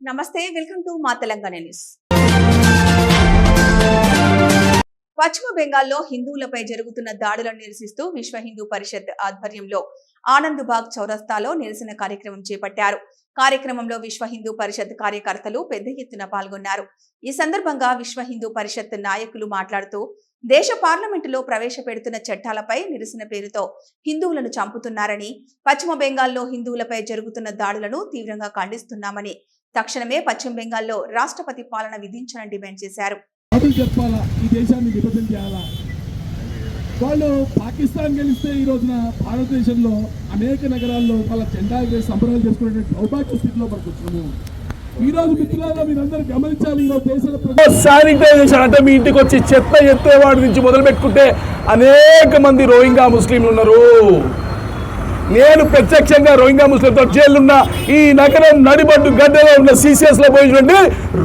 నమస్తే, welcome to మా Telangana news. పశ్చిమ బెంగాల్లో హిందువులపై జరుగుతున్న దాడులను నిరసిస్తూ విశ్వ హిందూ పరిషత్ ఆధ్వర్యంలో ఆనంద్బాగ్ చౌరస్తాలో నిరసన కార్యక్రమం చేపట్టారు. కార్యక్రమంలో విశ్వ హిందూ పరిషత్ కార్యకర్తలు పెద్ద ఎత్తున పాల్గొన్నారు. ఈ సందర్భంగా విశ్వ హిందూ పరిషత్ నాయకులు మాట్లాడుతూ దేశ పార్లమెంటులో ప్రవేశపెడుతున్న చట్టాలపై నిరసన పేరుతో హిందువులను చంపుతున్నారని, పశ్చిమ బెంగాల్లో హిందువులపై జరుగుతున్న దాడులను తీవ్రంగా ఖండిస్తున్నామని, తక్షణమే పశ్చిమ బెంగాల్లో రాష్ట్రపతి పాలన విధించాలని డిమాండ్ చేశారు. వాళ్ళు పాకిస్తాన్ గెలిస్తే ఈ రోజున భారతదేశంలో అనేక నగరాల్లో వాళ్ళ జెండా సంబరాలు చేసుకునే సౌభాగ్య స్థితిలో మనకు వచ్చినాము. ఈ రోజు మిత్రులారా మీరందరూ గమనించాలి, శానిటైజేషన్ అంటే మీ ఇంటికి వచ్చి చెత్త ఎత్తేవాడి నుంచి మొదలు పెట్టుకుంటే అనేక మంది రోహింగ్యా ముస్లింలు ఉన్నారు. నేను ప్రత్యక్షంగా రోహింగ్యా ముస్లింతో జైలున్న ఈ నగరం నడిబడ్డు గడ్డలో ఉన్న CCS లో పోయినటువంటి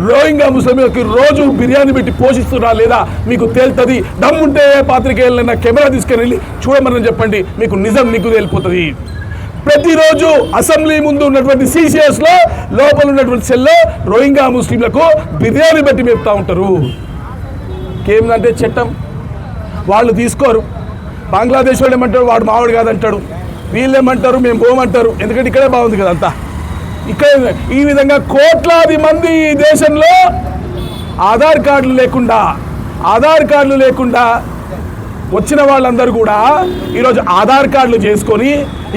రోహింగ్యా ముస్లింకి రోజు బిర్యానీ పెట్టి పోషిస్తున్నా లేదా మీకు తేలుతుంది. దమ్ముంటే పాత్రికేయులైనా కెమెరా తీసుకుని వెళ్ళి చూడమని చెప్పండి, మీకు నిజం నీకు తేలిపోతుంది. ప్రతిరోజు అసెంబ్లీ ముందు ఉన్నటువంటి CCS లో లోపల ఉన్నటువంటి సెల్లో రోహింగ్యా ముస్లింలకు బిర్యానీ పెట్టి మేపుతా ఉంటారు. ఏమిటంటే చట్టం వాళ్ళు తీసుకోరు. బంగ్లాదేశ్ వాళ్ళు ఏమంటారు, వాడు మావాడు కాదంటాడు. వీళ్ళు ఏమంటారు, మేము పోమంటారు. ఎందుకంటే ఇక్కడే బాగుంది కదా అంతా. ఇక్కడ ఈ విధంగా కోట్లాది మంది ఈ దేశంలో ఆధార్ కార్డులు లేకుండా వచ్చిన వాళ్ళందరూ కూడా ఈరోజు ఆధార్ కార్డులు చేసుకొని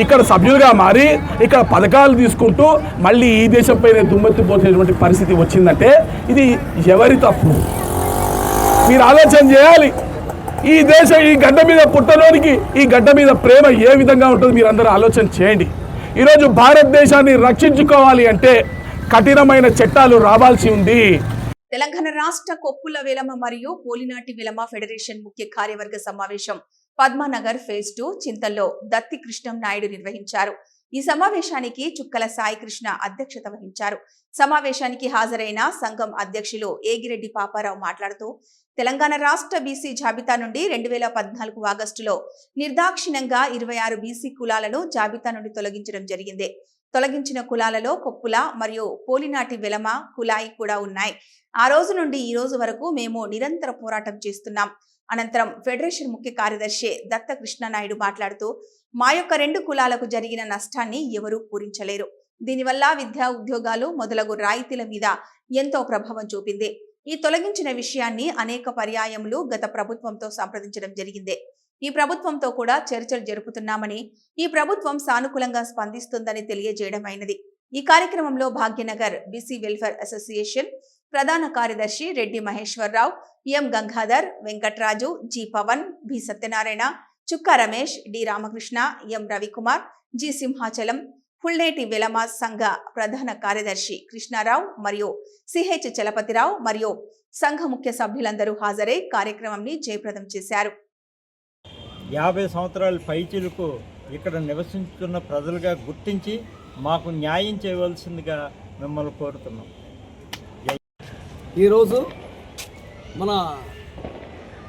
ఇక్కడ సభ్యులుగా మారి ఇక్కడ పథకాలు తీసుకుంటూ మళ్ళీ ఈ దేశంపైనే దుమ్మెత్తిపోసేటువంటి పరిస్థితి వచ్చిందంటే ఇది ఎవరి తప్పు? మీరు ఆలోచన చేయాలి. ఈ దేశం ఈ గడ్డ మీద పుట్టడానికి ఈ గడ్డ మీద ప్రేమ ఏ విధంగా ఉంటుందో మీరందరూ ఆలోచన చేయండి. ఈరోజు భారతదేశాన్ని రక్షించుకోవాలి అంటే కఠినమైన చట్టాలు రావాల్సి ఉంది. తెలంగాణ రాష్ట్ర కొప్పుల వేలమ మరియు పోలినాటి వేలమ ఫెడరేషన్ ముఖ్య కార్యవర్గ సమావేశం పద్మానగర్ ఫేజ్ 2 చింతల్లో దత్తి కృష్ణం నాయుడు నిర్వహించారు. ఈ సమావేశానికి చుక్కల సాయి కృష్ణ అధ్యక్షత వహించారు. సమావేశానికి హాజరైన సంఘం అధ్యక్షులు ఏగిరెడ్డి పాపారావు మాట్లాడుతూ తెలంగాణ రాష్ట్ర బీసీ జాబితా నుండి 2014 ఆగస్టులో నిర్దాక్షిణ్యంగా 26 బీసీ కులాలను జాబితా నుండి తొలగించడం జరిగింది. తొలగించిన కులాలలో కొప్పుల మరియు పోలినాటి వెలమ కులాయి కూడా ఉన్నాయి. ఆ రోజు నుండి ఈ రోజు వరకు మేము నిరంతర పోరాటం చేస్తున్నాం. అనంతరం ఫెడరేషన్ ముఖ్య కార్యదర్శి దత్త కృష్ణనాయుడు మాట్లాడుతూ మా యొక్క 2 కులాలకు జరిగిన నష్టాన్ని ఎవరూ పూరించలేరు. దీనివల్ల విద్యా ఉద్యోగాలు మొదలగు రాయితీల మీద ఎంతో ప్రభావం చూపింది. ఈ తొలగించిన విషయాన్ని అనేక పర్యాయములు గత ప్రభుత్వంతో సంప్రదించడం జరిగింది. ఈ ప్రభుత్వంతో కూడా చర్చలు జరుపుతున్నామని, ఈ ప్రభుత్వం సానుకూలంగా స్పందిస్తుందని తెలియజేయడమైనది. ఈ కార్యక్రమంలో భాగ్యనగర్ బీసీ వెల్ఫేర్ అసోసియేషన్ ప్రధాన కార్యదర్శి రెడ్డి మహేశ్వరరావు, ఎం గంగాధర్, వెంకట్రాజు, జి పవన్, బి సత్యనారాయణ, చుక్కా రమేష్, డి రామకృష్ణ, ఎం రవికుమార్, జి సింహాచలం, ఫుల్నేటి వెలమ సంఘ ప్రధాన కార్యదర్శి కృష్ణారావు మరియు సిహెచ్ చలపతిరావు మరియు సంఘ ముఖ్య సభ్యులందరూ హాజరై కార్యక్రమాన్ని జయప్రదం చేశారు. 50 సంవత్సరాల పైచిలకు ఇక్కడ నివసిస్తున్న ప్రజలుగా గుర్తించి మాకు న్యాయం చేయవలసిందిగా మిమ్మల్ని కోరుతున్నాం. ఈరోజు మన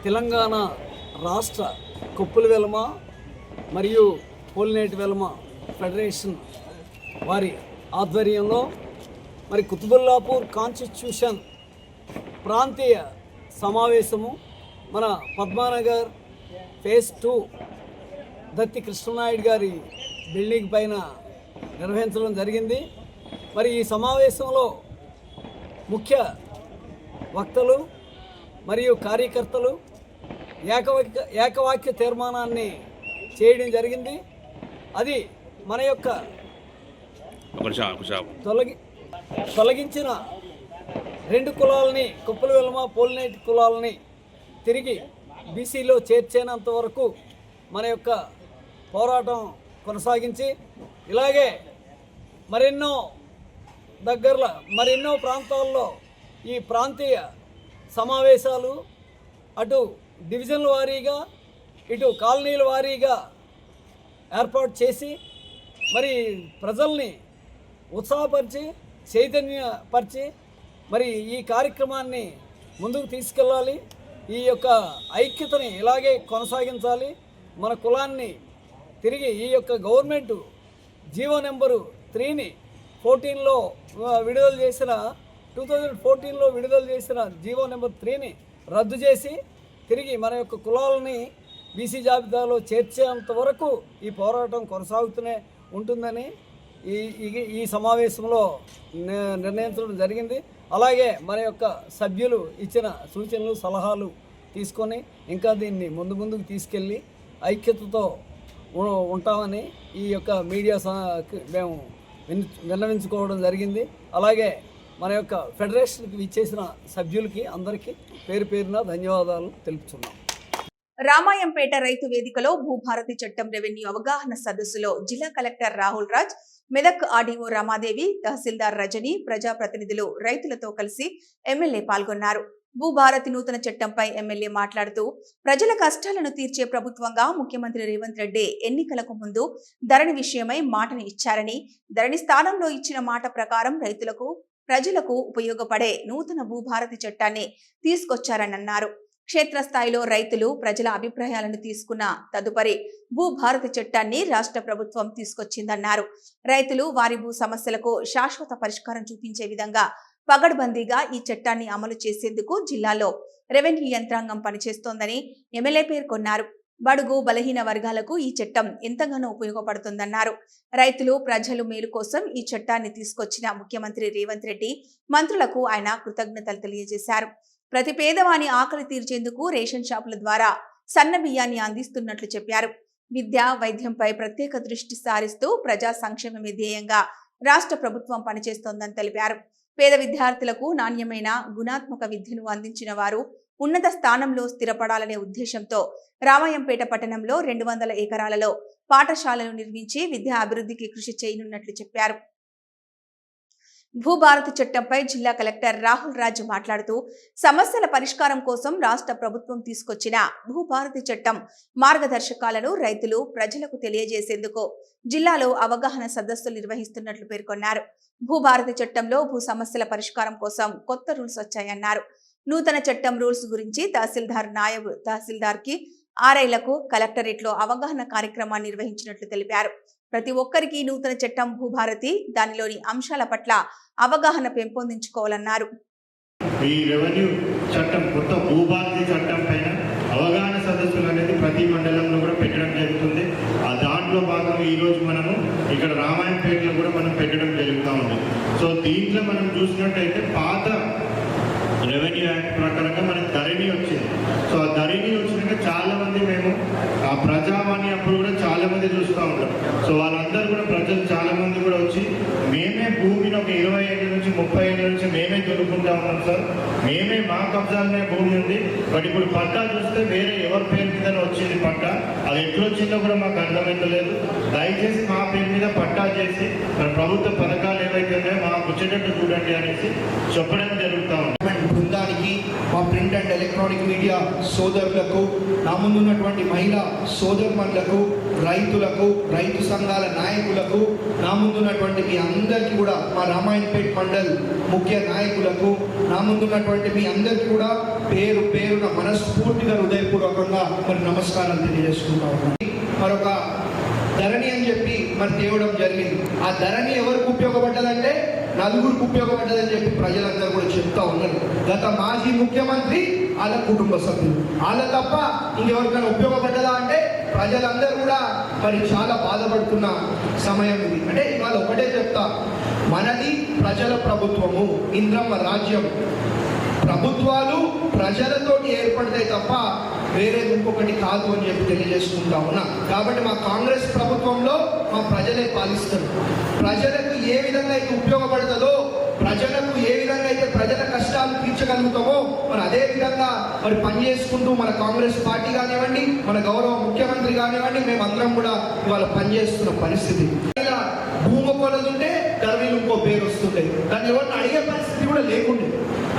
తెలంగాణ రాష్ట్ర కొప్పుల వెలమ మరియు పోలినేటి వెలమ ఫెడరేషన్ వారి ఆధ్వర్యంలో మరి కుతుబుల్లాపూర్ కాన్స్టిట్యూషన్ ప్రాంతీయ సమావేశము మన పద్మానగర్ ఫేజ్ 2 దత్తి కృష్ణనాయుడు గారి బిల్డింగ్ పైన నిర్వహించడం జరిగింది. మరి ఈ సమావేశంలో ముఖ్య వక్తలు మరియు కార్యకర్తలు ఏకవాక్య తీర్మానాన్ని చేయడం జరిగింది. అది మన యొక్క తొలగించిన 2 కులాలని కొప్పుల వెలమ పోలినేటి కులాలని తిరిగి బీసీలో చేర్చేంత వరకు మన యొక్క పోరాటం కొనసాగించి ఇలాగే మరెన్నో ప్రాంతాల్లో ఈ ప్రాంతీయ సమావేశాలు అటు డివిజన్ల వారీగా ఇటు కాలనీల వారీగా ఏర్పాటు చేసి మరి ప్రజల్ని ఉత్సాహపరిచి చైతన్యపరిచి మరి ఈ కార్యక్రమాన్ని ముందుకు తీసుకెళ్ళాలి. ఈ యొక్క ఐక్యతని ఇలాగే కొనసాగించాలి. మన కులాన్ని తిరిగి ఈ యొక్క గవర్నమెంటు జీవో నెంబరు 3ని 14లో విడుదల చేసిన 2014లో విడుదల చేసిన జీవో నెంబర్ 3ని రద్దు చేసి తిరిగి మన యొక్క కులాలని బీసీ జాబితాలో చేర్చేంత వరకు ఈ పోరాటం కొనసాగుతూనే ఉంటుందని ఈ సమావేశంలో నిర్ణయించడం జరిగింది. అలాగే మన యొక్క సభ్యులు ఇచ్చిన సూచనలు సలహాలు తీసుకొని ఇంకా దీన్ని ముందుకు తీసుకెళ్ళి ఐక్యతతో ఉంటామని ఈ యొక్క మీడియా మేము విన్నవించుకోవడం జరిగింది. అలాగే మన యొక్క ఫెడరేషన్కి ఇచ్చేసిన సభ్యులకి అందరికీ పేరు పేరున ధన్యవాదాలు తెలుపుతున్నాం. రామాయంపేట రైతు వేదికలో భూభారతి చట్టం రెవెన్యూ అవగాహన సదస్సులో జిల్లా కలెక్టర్ రాహుల్ రాజ్, మెదక్ ఆర్డీఓ రామాదేవి, తహసీల్దార్ రజని, ప్రజాప్రతినిధులు రైతులతో కలిసి ఎమ్మెల్యే పాల్గొన్నారు. భూభారతి నూతన చట్టంపై ఎమ్మెల్యే మాట్లాడుతూ ప్రజల కష్టాలను తీర్చే ప్రభుత్వంగా ముఖ్యమంత్రి రేవంత్ రెడ్డి ఎన్నికలకు ముందు ధరణి విషయమై మాటను ఇచ్చారని, ధరణి స్థానంలో ఇచ్చిన మాట ప్రకారం రైతులకు ప్రజలకు ఉపయోగపడే నూతన భూభారతి చట్టాన్ని తీసుకొచ్చారని అన్నారు. క్షేత్రస్థాయిలో రైతులు ప్రజల అభిప్రాయాలను తీసుకున్న తదుపరి భూభారతి చట్టాన్ని రాష్ట్ర ప్రభుత్వం తీసుకొచ్చిందన్నారు. రైతులు వారి భూ సమస్యలకు శాశ్వత పరిష్కారం చూపించే విధంగా పగడ్బందీగా ఈ చట్టాన్ని అమలు చేసేందుకు జిల్లాలో రెవెన్యూ యంత్రాంగం పనిచేస్తోందని ఎమ్మెల్యే పేర్కొన్నారు. బడుగు బలహీన వర్గాలకు ఈ చట్టం ఎంతగానో ఉపయోగపడుతుందన్నారు. రైతులు ప్రజలు మేలు కోసం ఈ చట్టాన్ని తీసుకొచ్చిన ముఖ్యమంత్రి రేవంత్ రెడ్డి మంత్రులకు ఆయన కృతజ్ఞతలు తెలియజేశారు. ప్రతి పేదవాని ఆకలి తీర్చేందుకు రేషన్ షాపుల ద్వారా సన్న బియ్యాన్ని అందిస్తున్నట్లు చెప్పారు. విద్య, వైద్యంపై ప్రత్యేక దృష్టి సారిస్తూ ప్రజా సంక్షేమమే ధ్యేయంగా రాష్ట్ర ప్రభుత్వం పనిచేస్తోందని తెలిపారు. పేద విద్యార్థులకు నాణ్యమైన గుణాత్మక విద్యను అందించిన వారు ఉన్నత స్థానంలో స్థిరపడాలనే ఉద్దేశంతో రామాయంపేట పట్టణంలో 200 ఎకరాలలో పాఠశాలలు నిర్మించి విద్యా అభివృద్ధికి కృషి చేయనున్నట్లు చెప్పారు. భూభారతి చట్టంపై జిల్లా కలెక్టర్ రాహుల్ రాజ్ మాట్లాడుతూ సమస్యల పరిష్కారం కోసం రాష్ట్ర ప్రభుత్వం తీసుకొచ్చిన భూభారతి చట్టం మార్గదర్శకాలను రైతులు ప్రజలకు తెలియజేసేందుకు జిల్లాలో అవగాహన సదస్సులు నిర్వహిస్తున్నట్లు పేర్కొన్నారు. భూభారతి చట్టంలో భూ సమస్యల పరిష్కారం కోసం కొత్త రూల్స్ వచ్చాయన్నారు. నూతన చట్టం రూల్స్ గురించి తహసీల్దార్, నాయబ్ తహసీల్దార్ కి ఆర్ఐలకు కలెక్టరేట్లో అవగాహన కార్యక్రమాన్ని నిర్వహించినట్లు తెలిపారు. ప్రతి ఒక్కరికి నూతన చట్టం భూభారతి, దానిలోని అంశాల పట్ల అవగాహన పెంపొందించుకోవాలన్నారు. ఈ రెవెన్యూ చట్టం కొత్త భూభారతి చట్టం పైన అవగాహన సదస్సులు అనేది ప్రతి మండలంలో కూడా పెట్టడం జరుగుతుంది. ఆ దాంట్లో భాగం ఈరోజు మనము ఇక్కడ రామాయంపేటలో కూడా మనం పెట్టడం జరుగుతూ ఉంది. సో దీంట్లో మనం చూసినట్టయితే పాత రెవెన్యూ యాక్ట్ ప్రకారంగా మనకు ధరణి వచ్చింది. సో ఆ ధరణి వచ్చినాక చాలా మంది మేము ఆ ప్రజావాణి అప్పుడు కూడా చాలా మంది చూస్తూ ఉంటాం. సో వాళ్ళందరూ కూడా ప్రజలు చాలా మంది కూడా వచ్చి మేమే భూమిని ఒక 20 ఏళ్ళ నుంచి 30 ఏళ్ళ నుంచి మేమే దొరుకుంటా ఉన్నాం సార్, మేమే మా కబ్జాలనే భూమి ఉంది, బట్ ఇప్పుడు పట్టా చూస్తే వేరే ఎవరి పేరు మీద వచ్చింది పట్టా, అది ఎట్లా వచ్చిందో కూడా మాకు అర్థమైతలేదు. దయచేసి మా పేరు మీద పట్టా చేసి మన ప్రభుత్వ పథకాలు ఏవైతే ఉన్నాయో మాకు వచ్చేటట్టు చూడండి అనేసి చెప్పడం జరుగుతూ ఉంది. బృందానికి, మా ప్రింట్ అండ్ ఎలక్ట్రానిక్ మీడియా సోదరులకు, నా ముందున్నటువంటి మహిళా సోదరులకు, రైతులకు, రైతు సంఘాల నాయకులకు, నా ముందున్నటువంటి మీ అందరికీ కూడా, మా రామాయణపేట మండల్ ముఖ్య నాయకులకు, నా ముందున్నటువంటి మీ అందరికీ కూడా పేరు పేరున మనస్ఫూర్తిగా హృదయపూర్వకంగా మరి నమస్కారాలు తెలియజేసుకుంటా ఉన్నాను. మరొక ధరణి అని చెప్పి మరి తేవడం జరిగింది. ఆ ధరణి ఎవరికి ఉపయోగపడ్డదంటే నలుగురికి ఉపయోగపడ్డదని చెప్పి ప్రజలందరూ కూడా చెప్తా ఉన్నారు. గత మాజీ ముఖ్యమంత్రి, వాళ్ళ కుటుంబ సభ్యులు, వాళ్ళ తప్ప ఇంకెవరికైనా ఉపయోగపడ్డదా అంటే ప్రజలందరూ కూడా మరి చాలా బాధపడుతున్న సమయం ఇది. అంటే ఇవాళ ఒకటే చెప్తా, మనది ప్రజల ప్రభుత్వము, ఇంద్రమ్మ రాజ్యం. ప్రభుత్వాలు ప్రజలతోటి ఏర్పడతాయి తప్ప వేరే ఇంకొకటి కాదు అని చెప్పి తెలియజేసుకుంటా ఉన్నా. కాబట్టి మా కాంగ్రెస్ ప్రభుత్వంలో మా ప్రజలే పాలిస్తారు. ప్రజలకు ఏ విధంగా అయితే ఉపయోగపడుతుందో, ప్రజలకు ఏ విధంగా అయితే ప్రజల కష్టాలు తీర్చగలుగుతామో మరి అదే విధంగా మరి పనిచేసుకుంటూ మన కాంగ్రెస్ పార్టీ కానివ్వండి, మన గౌరవ ముఖ్యమంత్రి కానివ్వండి, మేమందరం కూడా ఇవాళ పనిచేస్తున్న పరిస్థితి. ఇలా భూమి కొలదుంటే ధరణిలు ఇంకో పేరు వస్తుండే, దాన్ని ఎవరిని అడిగే పరిస్థితి కూడా లేకుండే.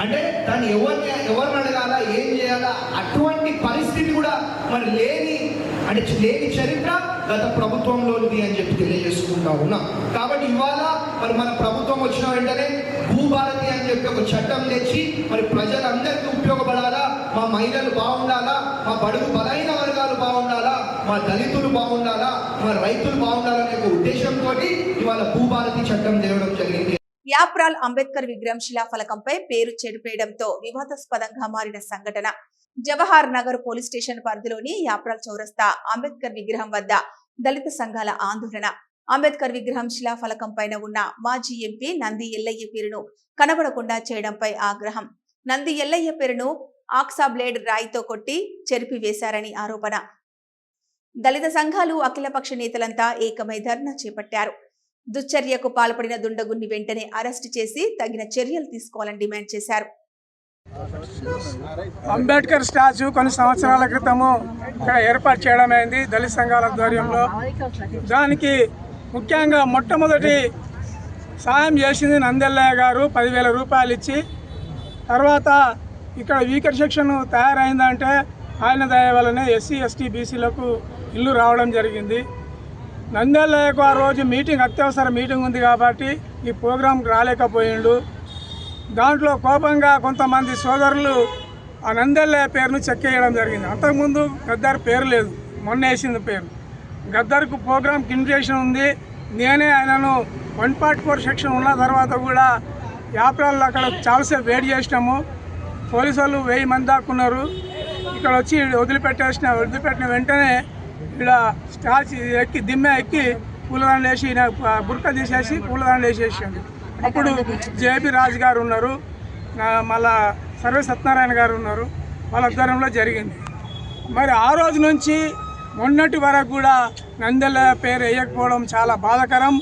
అంటే దాన్ని ఎవరిని అడగాలా, ఏం చేయాలా, అటువంటి పరిస్థితి కూడా మరి లేని చరిత్ర గత ప్రభుత్వంలోనిది అని చెప్పి తెలియజేసుకుంటా ఉన్నాం. కాబట్టి ఇవాళ మరి మన ప్రభుత్వం వచ్చిన వెంటనే భూభారతి అని చెప్పి ఒక చట్టం తెచ్చి మరి ప్రజలందరికీ ఉపయోగపడాలా, మా మహిళలు బాగుండాలా, మా బడుగు బలైన వర్గాలు బాగుండాలా, మా దళితులు బాగుండాలా, మా రైతులు బాగుండాలనే ఒక ఉద్దేశంతో ఇవాళ భూభారతి చట్టం తేవడం జరిగింది. యాప్రాల్ అంబేద్కర్ విగ్రహం శిలాఫలకంపై పేరు చెరిపేయడంతో వివాదాస్పదంగా మారిన సంఘటన. జవహర్ నగర్ పోలీస్ స్టేషన్ పరిధిలోని యాప్రాల్ చౌరస్తా అంబేద్కర్ విగ్రహం వద్ద దళిత సంఘాల ఆందోళన. అంబేద్కర్ విగ్రహం శిలాఫలకం పైన ఉన్న మాజీ ఎంపీ నంది ఎల్లయ్య పేరును కనబడకుండా చేయడంపై ఆగ్రహం. నంది ఎల్లయ్య పేరును ఆక్సా బ్లేడ్ రాయితో కొట్టి చెరిపి వేశారని ఆరోపణ. దళిత సంఘాలు అఖిలపక్ష నేతలంతా ఏకమై ధర్నా చేపట్టారు. దుశ్చర్యకు పాల్పడిన దుండగున్ని వెంటనే అరెస్టు చేసి తగిన చర్యలు తీసుకోవాలని డిమాండ్ చేశారు. అంబేద్కర్ స్టాచ్యూ కొన్ని సంవత్సరాల క్రితము ఇక్కడ ఏర్పాటు చేయడమైంది దళిత సంఘాల ఆధ్వర్యంలో. దానికి ముఖ్యంగా మొట్టమొదటి సాయం చేసింది నందెల్లయ్య గారు 10,000 రూపాయలు ఇచ్చి. తర్వాత ఇక్కడ వీకర్ సెక్షన్ తయారైందంటే ఆయన దయ వల్లనే ఎస్సీ ఎస్టీ బీసీలకు ఇల్లు రావడం జరిగింది. నందెల్లయ్యకు ఆ రోజు అత్యవసర మీటింగ్ ఉంది కాబట్టి ఈ ప్రోగ్రాంకి రాలేకపోయిండు. దాంట్లో కోపంగా కొంతమంది సోదరులు ఆ నందెల్లయ్య పేరును చెక్కేయడం జరిగింది. అంతకుముందు గద్దర్ పేరు లేదు, మొన్న వేసింది పేరు. గద్దర్కు ప్రోగ్రామ్కి ఇన్విటేషన్ ఉంది. నేనే ఆయనను 144 సెక్షన్ ఉన్న తర్వాత కూడా యాప్రాల్లో అక్కడ చాలాసేపు వెయిట్ చేసినాము. పోలీసు వాళ్ళు 1000 మంది దాక్కున్నారు. ఇక్కడ వచ్చి వదిలిపెట్టిన వెంటనే ఇక్కడ స్టాచ్యూ ఎక్కి దిమ్మె ఎక్కి పూలదండ వేసి బుర్క తీసేసి పూలదండ వేసేసింది. అప్పుడు జేబీ రాజు గారు ఉన్నారు, మళ్ళా సర్వే సత్యనారాయణ గారు ఉన్నారు. వాళ్ళ ఆధ్వర్యంలో జరిగింది. మరి ఆ రోజు నుంచి మొన్నటి వరకు కూడా నందెల్లయ్య పేరు వేయకపోవడం చాలా బాధాకరం.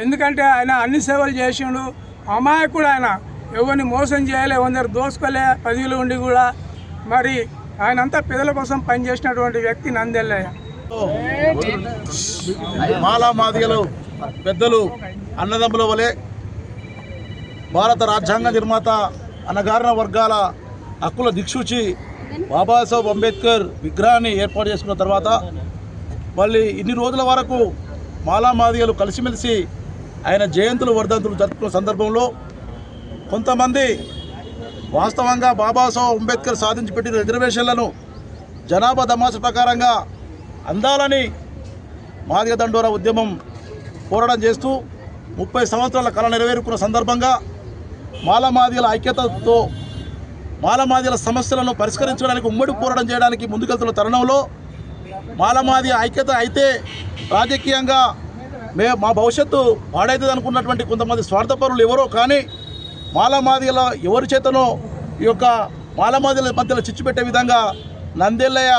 ఎందుకంటే ఆయన అన్ని సేవలు చేసిండు. అమాయకుడు ఆయన, ఎవరిని మోసం చేయలే, కొందరు దోసుకోలే పదవిలో ఉండి కూడా. మరి ఆయన అంతా పేదల కోసం పనిచేసినటువంటి వ్యక్తి నందెల్లయ్య. మాలా మాదిగలు పెద్దలు అన్నదమ్ముల వలె భారత రాజ్యాంగ నిర్మాత అణగారిన వర్గాల హక్కుల దిక్సూచి బాబాసాహెబ్ అంబేద్కర్ విగ్రహాన్ని ఏర్పాటు చేసుకున్న తర్వాత మళ్ళీ ఇన్ని రోజుల వరకు మాలా మాదిగలు కలిసిమెలిసి ఆయన జయంతులు వర్ధంతులు జరుపుకున్న సందర్భంలో కొంతమంది వాస్తవంగా బాబాసాహెబ్ అంబేద్కర్ సాధించి పెట్టిన రిజర్వేషన్లను జనాభా దమాస ప్రకారంగా అందాలని మాదిగ దండోరా ఉద్యమం పోరాటం చేస్తూ 30 సంవత్సరాల కళ నెరవేరుకున్న సందర్భంగా మాలమాదిగల ఐక్యతతో మాలమాదిగల సమస్యలను పరిష్కరించడానికి ఉమ్మడి పోరాటం చేయడానికి ముందుకెళ్తున్న తరుణంలో మాలమాదిగ ఐక్యత అయితే రాజకీయంగా మా భవిష్యత్తు పాడైతుంది అనుకున్నటువంటి కొంతమంది స్వార్థపరులు ఎవరో కానీ మాలమాదిగల ఎవరి చేతనో ఈ యొక్క మాలమాదిగల మధ్యలో చిచ్చు పెట్టే విధంగా నందెల్లయ్య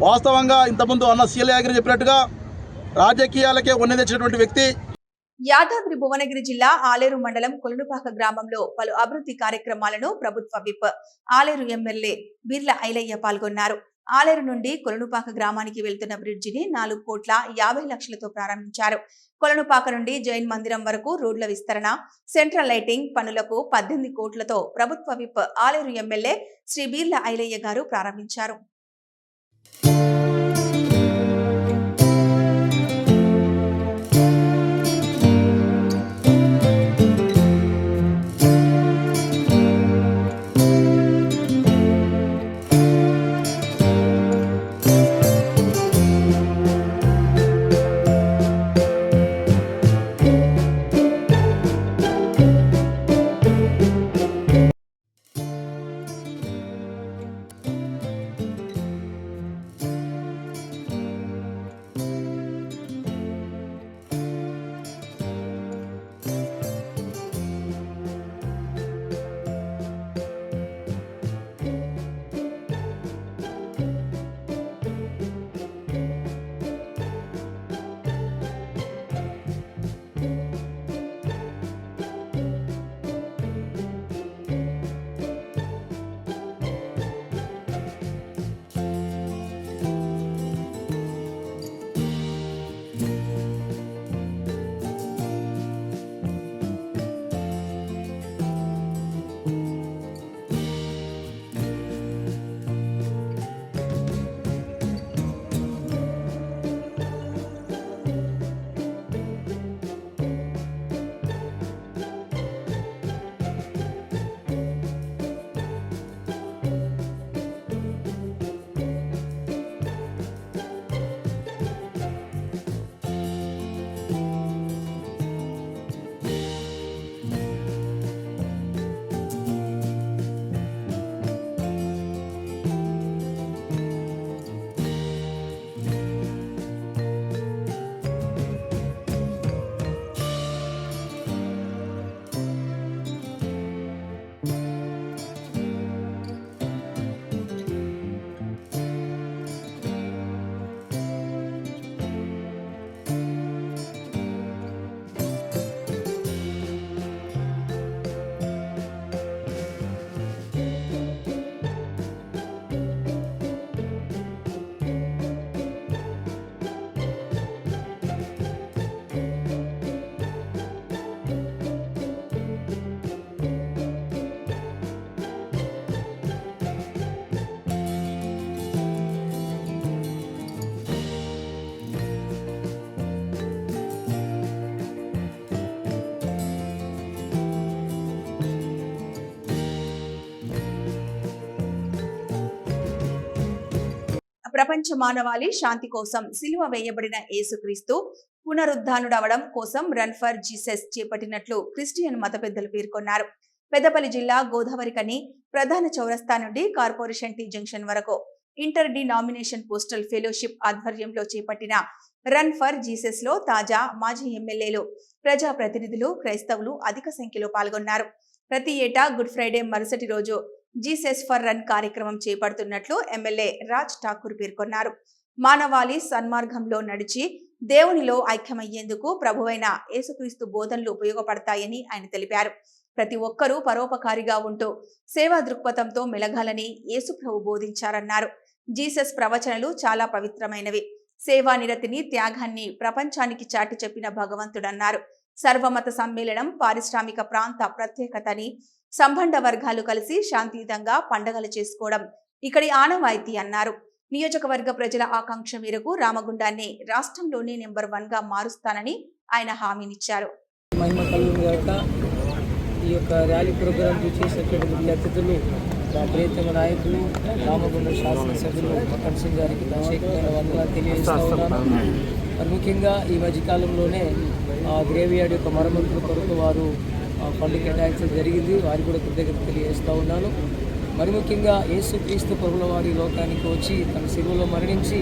వాస్తవంగా ఇంతకుముందు అన్న సీలయాగిరి చెప్పినట్టుగా రాజకీయాలకే వన్నె తెచ్చినటువంటి వ్యక్తి. యాదాద్రి భువనగిరి జిల్లా ఆలేరు మండలం కొలనుపాక గ్రామంలో పలు అభివృద్ధి కార్యక్రమాలను ప్రభుత్వ విప్ ఆలేరు ఎమ్మెల్యే బీర్ల ఐలయ్య పాల్గొన్నారు. ఆలేరు నుండి కొలనుపాక గ్రామానికి వెళ్తున్న బ్రిడ్జిని 4,50,00,000 లక్షలతో ప్రారంభించారు. కొలనుపాక నుండి జైన్ మందిరం వరకు రోడ్ల విస్తరణ, సెంట్రల్ లైటింగ్ పనులకు 18 కోట్లతో ప్రభుత్వ విప్ ఆలేరు ఎమ్మెల్యే శ్రీ బీర్ల ఐలయ్య గారు ప్రారంభించారు. ప్రపంచ మానవాళి శాంతి కోసం సిలువ వేయబడిన యేసుక్రీస్తు పునరుద్ధానుడవడం కోసం రన్ ఫర్ జీసస్ చేపట్టినట్లు క్రిస్టియన్ మత పెద్దలు పేర్కొన్నారు. పెద్దపల్లి జిల్లా గోదావరికని ప్రధాన చౌరస్తా నుండి కార్పొరేషన్ టీ జంక్షన్ వరకు ఇంటర్ డినామినేషన్ పోస్టల్ ఫెలోషిప్ ఆధ్వర్యంలో చేపట్టిన రన్ ఫర్ జీసస్ లో తాజా మాజీ ఎమ్మెల్యేలు, ప్రజాప్రతినిధులు, క్రైస్తవులు అధిక సంఖ్యలో పాల్గొన్నారు. ప్రతి ఏటా గుడ్ ఫ్రైడే మరుసటి రోజు జీసస్ ఫర్ రన్ కార్యక్రమం చేపడుతున్నట్లు ఎమ్మెల్యే రాజ్ ఠాకూర్ పేర్కొన్నారు. మానవాళి సన్మార్గంలో నడిచి దేవునిలో ఐక్యమయ్యేందుకు ప్రభువైన యేసుక్రీస్తు బోధనలు ఉపయోగపడతాయని ఆయన తెలిపారు. ప్రతి ఒక్కరూ పరోపకారిగా ఉంటూ సేవా దృక్పథంతో మెలగాలని యేసుప్రభు బోధించారన్నారు. జీసస్ ప్రవచనలు చాలా పవిత్రమైనవి. సేవా నిరతిని, త్యాగాన్ని ప్రపంచానికి చాటి చెప్పిన భగవంతుడన్నారు. సర్వమత సమ్మేళనం పారిశ్రామిక ప్రాంత ప్రత్యేకతని, సంబంధ వర్గాలు కలిసి శాంతియుతంగా పండగలు చేసుకోవడం ఇక్కడి ఆనవాయితీ అన్నారు. నియోజకవర్గ ప్రజల ఆకాంక్ష మేరకు రామగుండాన్ని రాష్ట్రంలోనే నెంబర్ 1 గా మారుస్తానని ఆయన హామీనిచ్చారు. ఈ యొక్క ర్యాలీ ప్రోగ్రాం చేసినటువంటి ముఖ్య అతిథులు, మా ప్రియతమ నాయకులు, రామగుండ శాసనసభ్యులు మక్కన్ సింగ్ గారికి ప్రత్యేకమైన వందనాలు తెలియజేస్తా ఉన్నాను. మరి ముఖ్యంగా ఈ మధ్యకాలంలోనే గ్రేవ్ యార్డ్ యొక్క మరమ్మతుల కొరకు వారు ఫండ్ కేటాయించడం జరిగింది. వారికి కూడా కృతజ్ఞత తెలియజేస్తూ ఉన్నాను. మరి ముఖ్యంగా యేసుక్రీస్తు ప్రభుల వారి లోకానికి వచ్చి తన శిలువలో మరణించి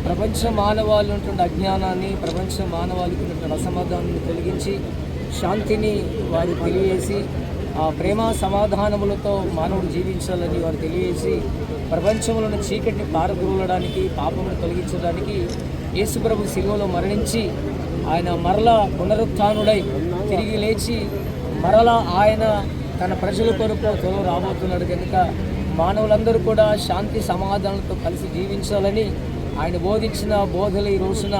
ప్రపంచ మానవాళి ఉన్నటువంటి అజ్ఞానాన్ని, ప్రపంచ మానవాళికి ఉన్నటువంటి అసమాధానాన్ని తొలగించి శాంతిని వారు తెలియజేసి ప్రేమ సమాధానములతో మానవుడు జీవించాలని వారు తెలియజేసి ప్రపంచంలోని చీకటిని పారద్రోలడానికి, పాపమును తొలగించడానికి యేసుప్రభు శిలువలో మరణించి ఆయన మరలా పునరుత్థానుడై తిరిగి లేచి మరలా ఆయన తన ప్రజల కొరకు త్వరలో రాబోతున్నాడు. కనుక మానవులందరూ కూడా శాంతి సమాధానాలతో కలిసి జీవించాలని ఆయన బోధించిన బోధలు ఈ రోజున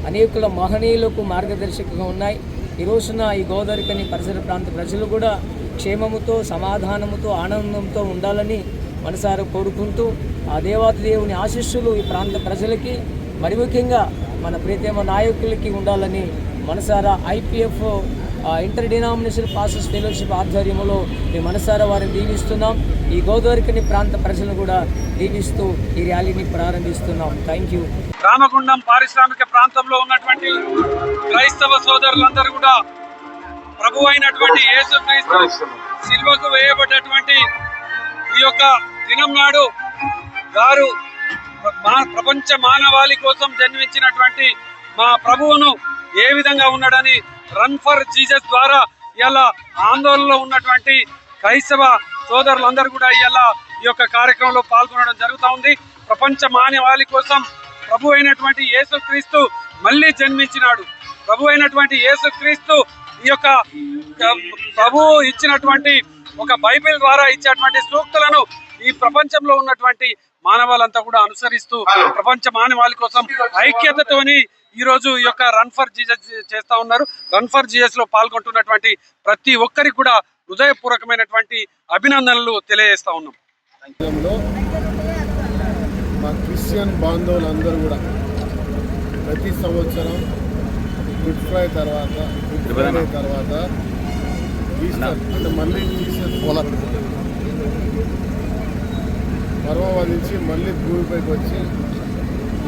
అనేకుల మహనీయులకు మార్గదర్శకంగా ఉన్నాయి. ఈ రోజున ఈ గోదావరికని పరిసర ప్రాంత ప్రజలు కూడా క్షేమముతో, సమాధానముతో, ఆనందంతో ఉండాలని మనసారా కోరుకుంటూ ఆ దేవాతి దేవుని ఆశీస్సులు ఈ ప్రాంత ప్రజలకి, మరి ముఖ్యంగా మన ప్రియతమ నాయకులకి ఉండాలని మనసారా IPF inter denomination pastors fellowship ఆధ్వర్యంలో మేము మనసారా వారిని దీవిస్తున్నాం. ఈ గోదావరికని ప్రాంత ప్రజలను కూడా దీవిస్తూ ఈ ర్యాలీని ప్రారంభిస్తున్నాం. Thank you. రామగుండం పారిశ్రామిక ప్రాంతంలో ఉన్నటువంటి క్రైస్తవ సోదరులందరూ కూడా ప్రభు అయినటువంటి యేసుక్రీస్తు సిలువకు వేయబడ్డటువంటి ఈ యొక్క దినం నాడు వారు ప్రపంచ మానవాళి కోసం జన్మించినటువంటి మా ప్రభువును ఏ విధంగా ఉన్నాడని రన్ ఫర్ జీసస్ ద్వారా ఇలా ఆందోళనలో ఉన్నటువంటి క్రైస్తవ సోదరులందరూ కూడా ఇలా ఈ యొక్క కార్యక్రమంలో పాల్గొనడం జరుగుతూ ఉంది. ప్రపంచ మానవాళి కోసం ప్రభు అయినటువంటి యేసుక్రీస్తు మళ్ళీ జన్మించినాడు. ప్రభు అయినటువంటి యేసుక్రీస్తు ఈ యొక్క ప్రభు ఇచ్చినటువంటి ఒక బైబిల్ ద్వారా ఇచ్చేటువంటి సూక్తులను ఈ ప్రపంచంలో ఉన్నటువంటి మానవాళ్ళంతా కూడా అనుసరిస్తూ ప్రపంచ మానవాళి కోసం ఐక్యతతోని ఈ రోజు ఈ యొక్క రన్ ఫర్ జీసస్ చేస్తా ఉన్నారు. రన్ ఫర్ జీసస్ లో పాల్గొంటున్నటువంటి ప్రతి ఒక్కరికి కూడా హృదయపూర్వకమైనటువంటి అభినందనలు తెలియజేస్తా ఉన్నాం. మా క్రిస్టియన్ బాంధవులందరూ కూడా ప్రతి సంవత్సరం గుడ్ ఫ్రైడే తర్వాత ఈస్టర్ అంటే మళ్ళీ జీసస్ పర్వదించి మళ్ళీ భూమిపైకి వచ్చి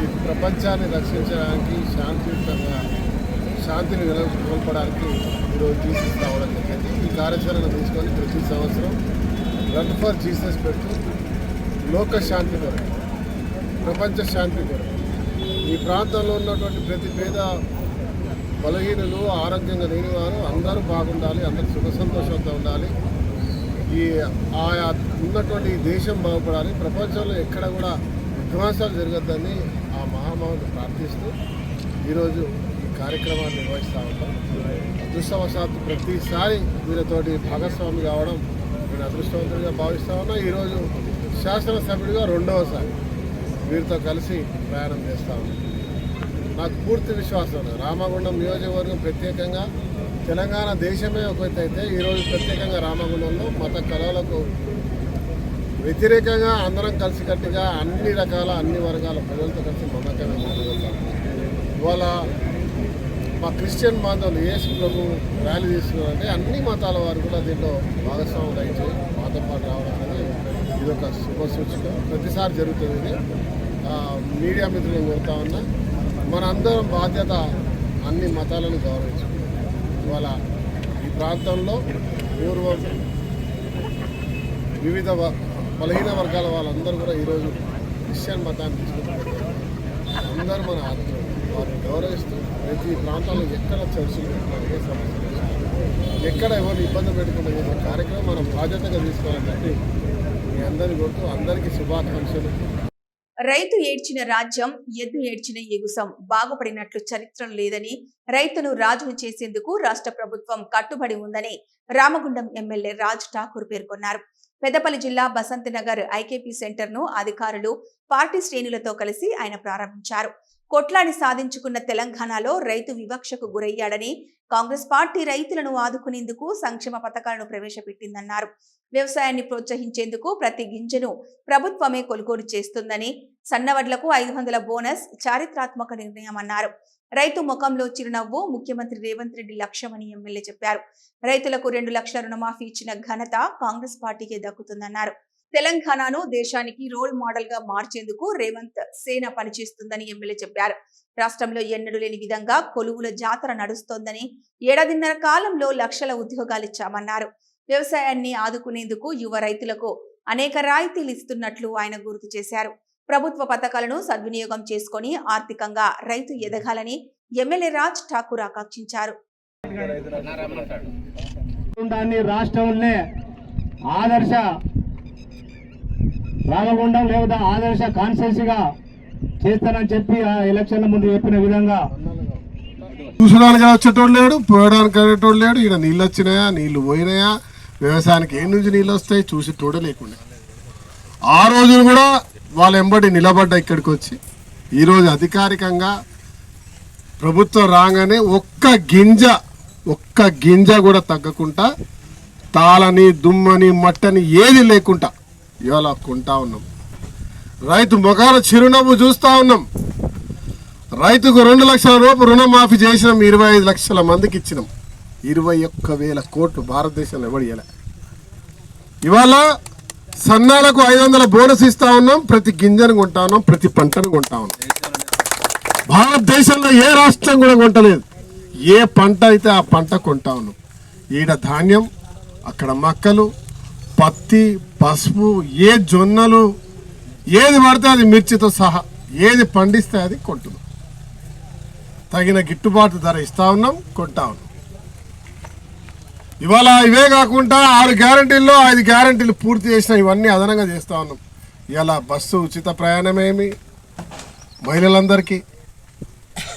ఈ ప్రపంచాన్ని రక్షించడానికి, శాంతిని నెలకొల్పడానికి ఈరోజు జీసస్ రావడం జరిగింది. ఈ కార్యాచరణ తీసుకొని ప్రతి సంవత్సరం రన్ ఫర్ జీసస్ పెడుతూ లోక శాంతి కొరకు, ప్రపంచ శాంతి కొరకు, ఈ ప్రాంతంలో ఉన్నటువంటి ప్రతి పేద బలహీనులు, ఆరోగ్యంగా లేని వారు అందరూ బాగుండాలి, అందరూ సుఖ సంతోషంతో ఉండాలి, ఈ ఆయా ఉన్నటువంటి ఈ దేశం బాగుపడాలి, ప్రపంచంలో ఎక్కడ కూడా విధ్వంసాలు జరగద్దని ఆ మహామావుని ప్రార్థిస్తూ ఈరోజు ఈ కార్యక్రమాన్ని నిర్వహిస్తూ ఉంటాం. అదృష్టవశాత్తు ప్రతిసారి వీరితోటి భాగస్వామి కావడం నేను అదృష్టవంతుడిగా భావిస్తూ ఉన్నా. ఈరోజు శాసనసభ్యుడిగా 2వసారి వీరితో కలిసి ప్రయాణం చేస్తూ ఉన్నాం. నాకు పూర్తి విశ్వాసం ఉంది. రామగుండం నియోజకవర్గం ప్రత్యేకంగా తెలంగాణ దేశమే ఒక ఎత్తు అయితే ఈరోజు ప్రత్యేకంగా రామగుండంలో మత కళలకు వ్యతిరేకంగా అందరం కలిసికట్టుగా అన్ని రకాల అన్ని వర్గాల ప్రజలతో కలిసి మమకంగా ముందుకెళ్తాం. ఇవాళ మా క్రిస్టియన్ బాంధవులు యేసు ప్రభు ర్యాలీ తీసుకున్నారంటే అన్ని మతాల వారు కూడా దీంట్లో భాగస్వాములు అయితే మాతో పాటు రావడం అనేది ఇది ఒక శుభ సూచిక. ప్రతిసారి జరుగుతుంది ఇది. మీడియా మిత్రులను కోరుతా ఉన్నా, మనందరం బాధ్యత అన్ని మతాలను గౌరవించుకుంటాం. ఇవాళ ఈ ప్రాంతంలో పూర్వం వివిధ బలహీన వర్గాల వాళ్ళందరూ కూడా ఈరోజు క్రిస్టియన్ మతాన్ని తీసుకుంటారు. అందరూ మన ఆత్మీయులు, వారిని గౌరవిస్తూ ప్రతి ప్రాంతాల్లో ఎక్కడ చర్చలు పెట్టినా, ఏ సమస్యలు ఎక్కడ ఎవరిని ఇబ్బంది పెట్టుకున్న కార్యక్రమం మనం బాధ్యతగా తీసుకోవాలని చెప్పి మీ అందరినీ కోరుతూ అందరికీ శుభాకాంక్షలు. రైతు ఏడ్చిన రాజ్యం, ఎద్దు ఏడ్చిన ఎగుసం బాగుపడినట్లు చరిత్రలు లేదని, రైతును రాజును చేసేందుకు రాష్ట్ర ప్రభుత్వం కట్టుబడి ఉందని రామగుండం ఎమ్మెల్యే రాజ్ ఠాకూర్ పేర్కొన్నారు. పెద్దపల్లి జిల్లా బసంత్ నగర్ ఐకేపీ సెంటర్ ను అధికారులు, పార్టీ శ్రేణులతో కలిసి ఆయన ప్రారంభించారు. కొట్లాడి సాధించుకున్న తెలంగాణలో రైతు వివక్షకు గురయ్యాడని, కాంగ్రెస్ పార్టీ రైతులను ఆదుకునేందుకు సంక్షేమ పథకాలను ప్రవేశపెట్టిందన్నారు. వ్యవసాయాన్ని ప్రోత్సహించేందుకు ప్రతి గింజను ప్రభుత్వమే కొనుగోలు చేస్తుందని, సన్నవడ్లకు 500 బోనస్ చారిత్రాత్మక నిర్ణయమన్నారు. రైతు ముఖంలో చిరునవ్వు ముఖ్యమంత్రి రేవంత్ రెడ్డి లక్ష్యమని ఎమ్మెల్యే చెప్పారు. రైతులకు 2 లక్షల రుణమాఫీ ఇచ్చిన ఘనత కాంగ్రెస్ పార్టీకే దక్కుతుందన్నారు. తెలంగాణను దేశానికి రోల్ మోడల్ గా మార్చేందుకు రేవంత్ సేన పనిచేస్తుందని ఎమ్మెల్యే చెప్పారు. రాష్ట్రంలో ఎన్నడూ లేని విధంగా కొలువుల జాతర నడుస్తోందని, 7.5 కాలంలో లక్షల ఉద్యోగాలిచ్చామన్నారు. వ్యవసాయాన్ని ఆదుకునేందుకు యువ రైతులకు అనేక రాయితీలు ఇస్తున్నట్లు ఆయన గుర్తు చేశారు. ప్రభుత్వ పథకాలను సద్వినియోగం చేసుకుని ఆర్థికంగా రైతు ఎదగాలని ఎమ్మెల్యే రాజ్ ఠాకూర్ ఆకాంక్షించారు. రాష్ట్రంలో ఆదర్శ రామగుండం లేదా ఆదర్శ కాన్స్టిట్యూన్సీగా చేస్తానని చెప్పి ఆ ఎలక్షన్ల ముందు చెప్పిన విధంగా చూసడానికి వచ్చేటోడు లేడు, పోయడానికి వెళ్ళేటోడు లేడు. ఇక్కడ నీళ్ళు వచ్చినాయా, నీళ్లు పోయినాయా, వ్యవసాయానికి ఏ నుంచి నీళ్ళు వస్తాయి చూసేటోడే లేకుండా ఆ రోజులు కూడా వాళ్ళ ఎంబడి నిలబడ్డా ఇక్కడికి వచ్చి ఈరోజు అధికారికంగా ప్రభుత్వం రాగానే ఒక్క గింజ కూడా తగ్గకుండా తాళని, దుమ్మని, మట్టని ఏది లేకుండా ఇవాళ కొంటా ఉన్నాం. రైతు ముఖాన చిరునవ్వు చూస్తూ ఉన్నాం. రైతుకు 2 లక్షల రూపాయలు రుణమాఫీ చేసినాం. 25 లక్షల మందికి ఇచ్చినాం. 21,000 కోట్లు భారతదేశంలో ఎవరు ఇవ్వలే. ఇవాళ సన్నాలకు 500 బోనస్ ఇస్తా ఉన్నాం. ప్రతి గింజను కొంటా ఉన్నాం, ప్రతి పంటను కొంటా ఉన్నాం. భారతదేశంలో ఏ రాష్ట్రం కూడా కొంటలేదు. ఏ పంట అయితే ఆ పంట కొంటా ఉన్నాం. ఈడ ధాన్యం, అక్కడ మక్కలు, పత్తి, పసుపు, ఏ జొన్నలు, ఏది పడితే అది మిర్చితో సహా ఏది పండిస్తే అది కొంటున్నాం. తగిన గిట్టుబాటు ధర ఇస్తా ఉన్నాం, కొంటా ఉన్నాం. ఇవాళ ఇవే కాకుండా 6 గ్యారంటీల్లో 5 గ్యారంటీలు పూర్తి చేసిన ఇవన్నీ అదనంగా చేస్తూ ఉన్నాం. ఇవాళ బస్సు ఉచిత ప్రయాణమేమి మహిళలందరికీ,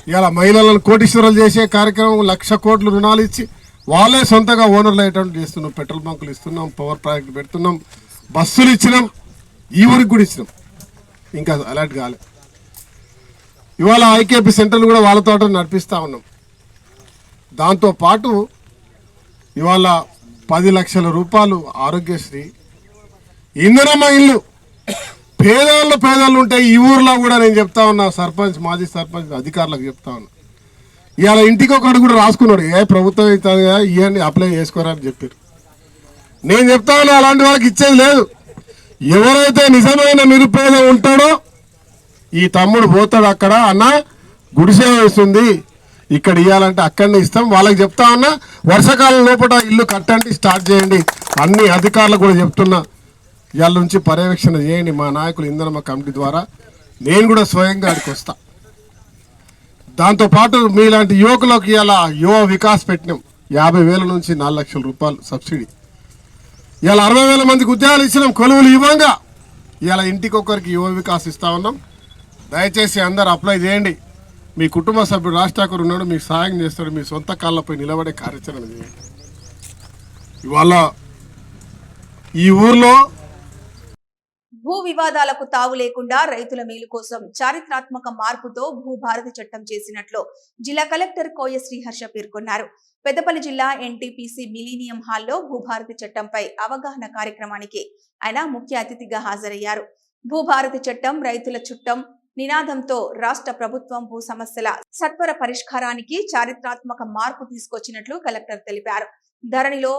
ఇవాళ మహిళలను కోటీశ్వరాలు చేసే కార్యక్రమం 1,00,000 కోట్లు రుణాలు ఇచ్చి వాళ్ళే సొంతగా ఓనర్లు అయ్యేటట్టు చేస్తున్నాం. పెట్రోల్ బంకులు ఇస్తున్నాం, పవర్ ప్రాజెక్ట్ పెడుతున్నాం, బస్సులు ఇచ్చినాం, ఈ ఊరికి కూడా ఇచ్చినాం. ఇంకా అలర్ట్ కాలే. ఇవాళ ఐకేపీ సెంటర్లు కూడా వాళ్ళతో నడిపిస్తూ ఉన్నాం. దాంతోపాటు ఇవాళ 10 లక్షల రూపాయలు ఆరోగ్యశ్రీ, ఇందిరమ్మ ఇల్లు. పేదలు ఉంటాయి ఈ ఊర్లో కూడా. నేను చెప్తా ఉన్నా, సర్పంచ్, మాజీ సర్పంచ్ అధికారులకు చెప్తా ఉన్నా, ఇవాళ ఇంటికి ఒకటి కూడా రాసుకున్నాడు. ఏ ప్రభుత్వం అవుతుంది కదా, ఇవన్నీ అప్లై చేసుకోరా అని చెప్పారు. నేను చెప్తా ఉన్నా, అలాంటి వాళ్ళకి ఇచ్చేది లేదు. ఎవరైతే నిజమైన నిరుపేద ఉంటాడో ఈ తమ్ముడు పోతాడు అక్కడ, అన్న గుడిసె వేస్తుంది ఇక్కడ ఇవ్వాలంటే అక్కడనే ఇస్తాం. వాళ్ళకి చెప్తా ఉన్నా, వర్షాకాలం లోపల ఇల్లు కట్టండి, స్టార్ట్ చేయండి. అన్ని అధికారులకు కూడా చెప్తున్నా, ఇవాళ నుంచి పర్యవేక్షణ చేయండి. మా నాయకులు ఇంధనమ్మ కమిటీ ద్వారా నేను కూడా స్వయంగా అక్కడికి వస్తా. దాంతోపాటు మీలాంటి యువకులకు ఇవాళ యువ వికాస్ పెట్టినాం. 50,000 నుంచి 4 లక్షల రూపాయలు సబ్సిడీ. ఇవాళ 60,000 మందికి ఉద్యోగాలు ఇచ్చినాం కొలువులు ఇవ్వంగా. ఇవాళ ఇంటికి ఒకరికి యువ వికాస్ ఇస్తా ఉన్నాం. దయచేసి అందరు అప్లై చేయండి. మీ కుటుంబ సభ్యుడు రాజ్ ఠాకూర్ ఉన్నాడు, మీకు సహాయం చేస్తాడు. మీ సొంత కాళ్ళపై నిలబడే కార్యాచరణ చేయండి. ఇవాళ ఈ ఊర్లో భూ వివాదాలకు తావు లేకుండా రైతుల మేలు కోసం చారిత్రాత్మక మార్పుతో భూభారతి చట్టం చేసినట్లు జిల్లా కలెక్టర్ కోయ శ్రీహర్ష పేర్కొన్నారు. పెద్దపల్లి జిల్లా ఎన్టీపీసీ మిలీనియం హాల్లో భూభారతి చట్టంపై అవగాహన కార్యక్రమానికి ఆయన ముఖ్య అతిథిగా హాజరయ్యారు. భూభారతి చట్టం రైతుల చుట్టం నినాదంతో రాష్ట్ర ప్రభుత్వం భూ సమస్యల సత్వర పరిష్కారానికి చారిత్రాత్మక మార్పు తీసుకొచ్చినట్లు కలెక్టర్ తెలిపారు. ధరణిలో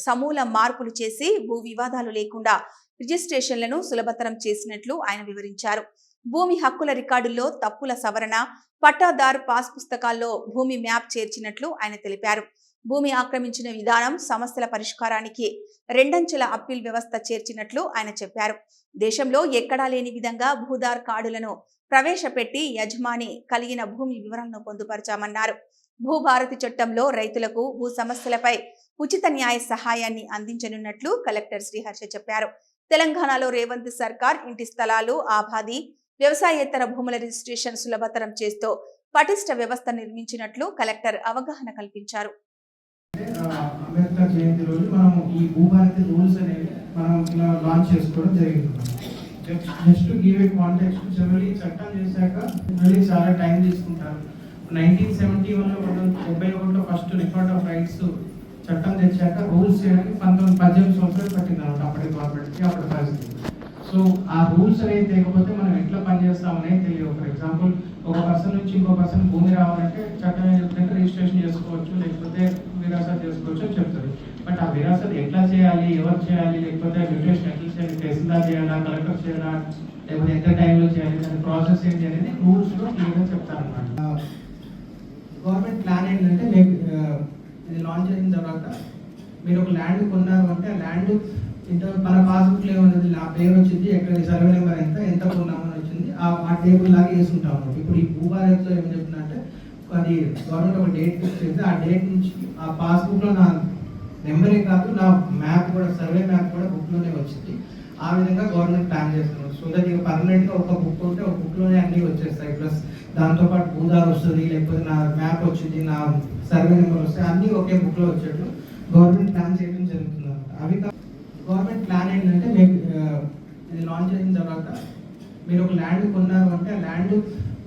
సమూల మార్పులు చేసి భూ వివాదాలు లేకుండా రిజిస్ట్రేషన్లను సులభతరం చేసినట్లు ఆయన వివరించారు. భూమి హక్కుల రికార్డుల్లో తప్పుల సవరణ, పట్టాదార్ పాస్ పుస్తకాల్లో భూమి మ్యాప్ చేర్చినట్లు ఆయన తెలిపారు. భూమి ఆక్రమించిన విధానం, సమస్యల పరిష్కారానికి రెండంచెల అప్పీల్ వ్యవస్థ చేర్చినట్లు ఆయన చెప్పారు. దేశంలో ఎక్కడా లేని విధంగా భూదార్ కార్డులను ప్రవేశపెట్టి యజమాని కలిగిన భూమి వివరాలను పొందుపరచామన్నారు. భూభారతి చట్టంలో రైతులకు భూ సమస్యలపై ఉచిత న్యాయ సహాయాన్ని అందించనున్నట్లు కలెక్టర్ శ్రీహర్ష చెప్పారు. తెలంగాణలో రేవంత్ సర్కార్ ఇంటి స్థలాలు, ఆబాది, వ్యవసాయేతర భూముల రిజిస్ట్రేషన్ సులభతరం చేస్తూ పటిష్ట వ్యవస్థ నిర్మించినట్లు కలెక్టర్ అవగాహన కల్పించారు. అంబేద్కర్ జయంతి రోజు మనం ఈ భూభారతి రూల్స్ అనేవి మనం ఇలా లాంచ్ చేసుకోవడం జరిగింది. Just to give a context, generally చట్టం చేశాక జనరల్లీ చాలా టైం తీసుకుంటారు. 1971లో 71లో ఫస్ట్ రికార్డ్ ఆఫ్ రైట్స్ చట్టం తెచ్చాక రూల్స్ చేయడానికి 18 సంవత్సరాలు పట్టింది అనమాట అప్పటి గవర్నమెంట్కి, అప్పటి పరిస్థితి. సో ఆ రూల్స్ అనేది లేకపోతే మనం ఎట్లా పనిచేస్తామనేది తెలియదు. ఫర్ ఎగ్జాంపుల్, ఒక పర్సన్ నుంచి ఇంకో పర్సన్ భూమి రావాలంటే చట్టం ఏం చెప్తుంటే రిజిస్ట్రేషన్ చేసుకోవచ్చు, లేకపోతే విరాసత్ చేసుకోవచ్చు అని చెప్తుంది. బట్ ఆ విరాసత్ ఎట్లా చేయాలి, ఎవరు చేయాలి, లేకపోతే రిజిస్ట్రేషన్ ఎట్లా చేయాలి, తహసీల్దార్ చేయాలా, కలెక్టర్ చేయాలా, లేకపోతే ఎంత టైంలో చేయాలి, దాని ప్రాసెస్ ఏంటి అనేది రూల్స్లో క్లియర్గా చెప్తారనమాట. గవర్నమెంట్ ప్లాన్ ఏంటంటే మీకు ఇది లాంచ్ అయిన తర్వాత మీరు ఒక ల్యాండ్ కొన్నారు అంటే ఆ ల్యాండ్ ఇంత మన పాస్బుక్ లో ఉన్నది, నా పేరు వచ్చింది, ఎక్కడ సర్వే నెంబర్ ఎంత కొన్నామని వచ్చింది, ఆ టేబుల్ లాగా వేసుకుంటాం. ఇప్పుడు ఈ భూభారత్లో ఏం చెప్తుందంటే అది గవర్నమెంట్ ఒక డేట్ ఫిక్స్ చేస్తే ఆ డేట్ నుంచి ఆ పాస్బుక్ లో నా నెంబరే కాదు, నా మ్యాప్ కూడా, సర్వే మ్యాప్ కూడా బుక్ లోనే వచ్చింది. ఆ విధంగా గవర్నమెంట్ ప్లాన్ చేస్తున్నారు. సో దట్ ఇక పర్మనెంట్ గా ఒక బుక్ ఉంటే ఒక బుక్ లోనే అన్ని వచ్చేస్తాయి. ప్లస్ దాంతోపాటు భూదార్ వస్తుంది, లేకపోతే నా మ్యాప్ వచ్చింది, నా సర్వే నెంబర్ వస్తాయి, అన్ని ఒకే బుక్ లో వచ్చేట్లు గవర్నమెంట్ ప్లాన్ చేయడం జరుగుతుంది అనమాట. అవి గవర్నమెంట్ ప్లాన్ ఏంటంటే మీకు ఇది లాంచ్ అయిన తర్వాత మీరు ఒక ల్యాండ్ కొన్నారు అంటే ఆ ల్యాండ్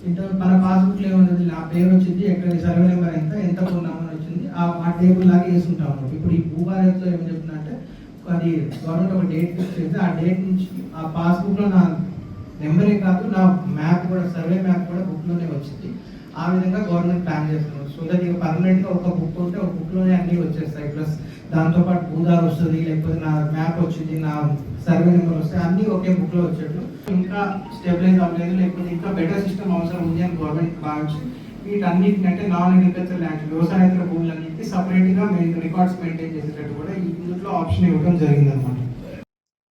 ఇంత మన పాస్బుక్ లో ఉన్నది, నా పేరు వచ్చింది, ఎక్కడ సర్వే నెంబర్ ఎంత కొన్నామని వచ్చింది, ఆ టేబుల్ లాగా వేసుకుంటాం అనమాట. ఇప్పుడు ఈ భూభారత్లో ఏం చెప్తుందంటే అది గవర్నమెంట్ ఒక డేట్ ఫిక్స్ చేస్తే ఆ డేట్ నుంచి ఆ పాస్బుక్ లో నా నెంబరే కాదు, నా మ్యాప్ కూడా, సర్వే మ్యాప్ కూడా బుక్ లోనే వచ్చింది. ఆ విధంగా గవర్నమెంట్ ప్లాన్ చేస్తున్నారు. సో దట్ ఇక పర్మనెంట్ గా ఒక బుక్ ఉంటే ఒక బుక్ లోనే అన్ని వచ్చేస్తాయి. ప్లస్ దాంతోపాటు భూదార్ వస్తుంది, లేకపోతే నా మ్యాప్ వచ్చింది, నా సర్వే నెంబర్ వస్తాయి, అన్ని ఒకే బుక్ లో వచ్చేట్లు ఇంకా స్టెబిలైజ్ అవ్వలేదు, లేకపోతే ఇంకా బెటర్ సిస్టమ్ అవసరం ఉంది అని గవర్నమెంట్ భావించి వీటన్నిటికంటే నాన్ అగ్రికల్చర్ ల్యాండ్, వ్యవసాయేతర భూములన్నింటికి సపరేట్ గా రికార్డ్స్ మెయింటైన్ చేసేటట్టు కూడా ఇందులో ఆప్షన్ ఇవ్వడం జరిగింది అనమాట.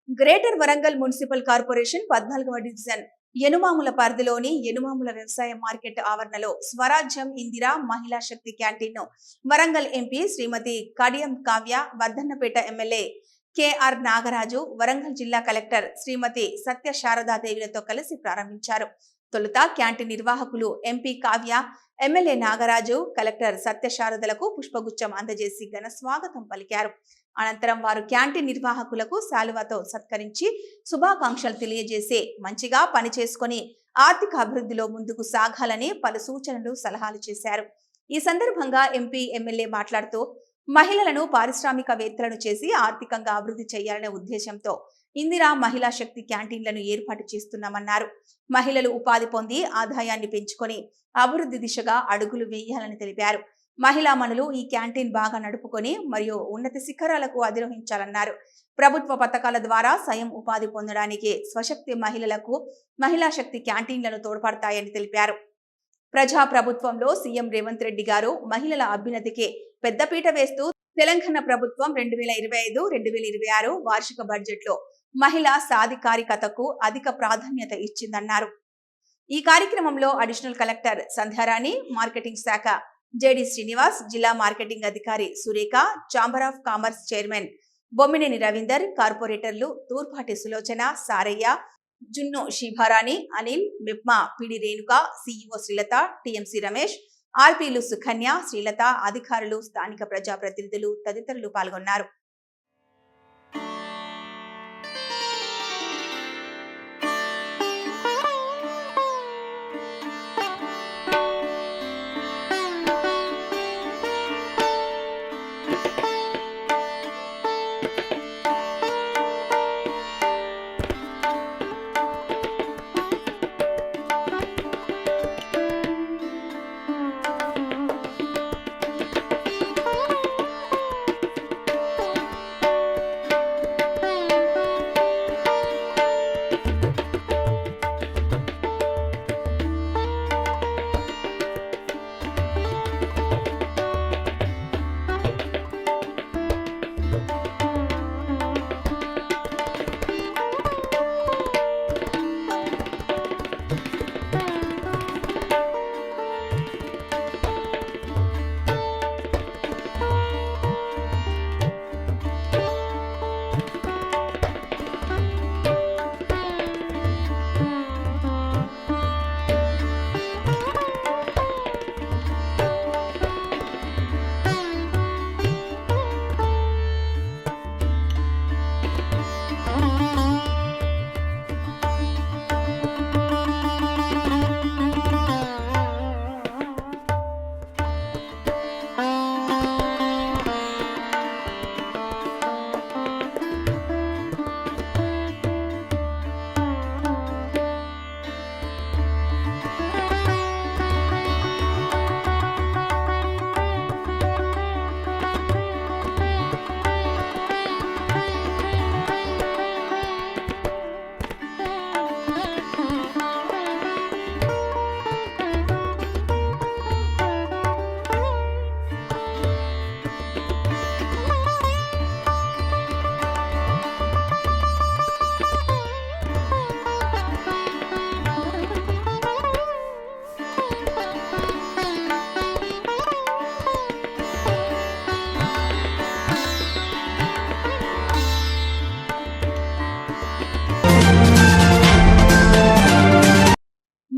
గ్రేటర్ వరంగల్ మున్సిపల్ కార్పొరేషన్ 14వ డివిజన్ యనుమాముల పరిధిలోని యనుమాముల వ్యవసాయ మార్కెట్ ఆవరణలో స్వరాజ్యం ఇందిరా మహిళా శక్తి క్యాంటీన్ ను వరంగల్ ఎంపీ శ్రీమతి కడియం కావ్య, వర్ధన్నపేట ఎమ్మెల్యే కెఆర్ నాగరాజు, వరంగల్ జిల్లా కలెక్టర్ శ్రీమతి సత్య శారదాదేవిలతో కలిసి ప్రారంభించారు. తొలుత క్యాంటీన్ నిర్వాహకులు MP Kavya, MLA Nagaraju, collector Satya శారదలకు పుష్పగుచ్చం అందజేసి ఘన స్వాగతం పలికారు. అనంతరం వారు క్యాంటీన్ నిర్వాహకులకు శాలువాతో సత్కరించి శుభాకాంక్షలు తెలియజేసి మంచిగా పనిచేసుకుని ఆర్థిక అభివృద్ధిలో ముందుకు సాగాలని పలు సూచనలు, సలహాలు చేశారు. ఈ సందర్భంగా ఎంపీ, ఎమ్మెల్యే మాట్లాడుతూ మహిళలను పారిశ్రామికవేత్తలను చేసి ఆర్థికంగా అభివృద్ధి చేయాలనే ఉద్దేశంతో ఇందిరా మహిళా శక్తి క్యాంటీన్లను ఏర్పాటు చేస్తున్నామన్నారు. మహిళలు ఉపాధి పొంది ఆదాయాన్ని పెంచుకొని అభివృద్ధి దిశగా అడుగులు వేయాలని తెలిపారు. మహిళా మనులు ఈ క్యాంటీన్ బాగా నడుపుకొని మరియు ఉన్నత శిఖరాలకు అధిరోహించాలన్నారు. ప్రభుత్వ పథకాల ద్వారా స్వయం ఉపాధి పొందడానికి స్వశక్తి మహిళలకు మహిళా శక్తి క్యాంటీన్లను తోడ్పడతాయని తెలిపారు. ప్రజా ప్రభుత్వంలో సీఎం రేవంత్ రెడ్డి గారు మహిళల అభ్యున్నతికి పెద్దపీట వేస్తూ తెలంగాణ ప్రభుత్వం 2025-2026 వార్షిక బడ్జెట్ లో మహిళా సాధికారికతకు అధిక ప్రాధాన్యత ఇచ్చిందన్నారు. ఈ కార్యక్రమంలో అడిషనల్ కలెక్టర్ సంధ్యారాణి, మార్కెటింగ్ శాఖ జేడి శ్రీనివాస్, జిల్లా మార్కెటింగ్ అధికారి Surekha, chamber of commerce chairman Bommineni Ravinder, కార్పొరేటర్లు తూర్పాటి సులోచన, సారయ్య, జున్ను శిభారాణి, అనిల్, మిప్మా, పిడి రేణుక, సిఇఓ శ్రీలత, టిఎంసి రమేష్, ఆర్పీలు సుకన్య, శ్రీలత, అధికారులు, స్థానిక ప్రజాప్రతినిధులు తదితరులు పాల్గొన్నారు.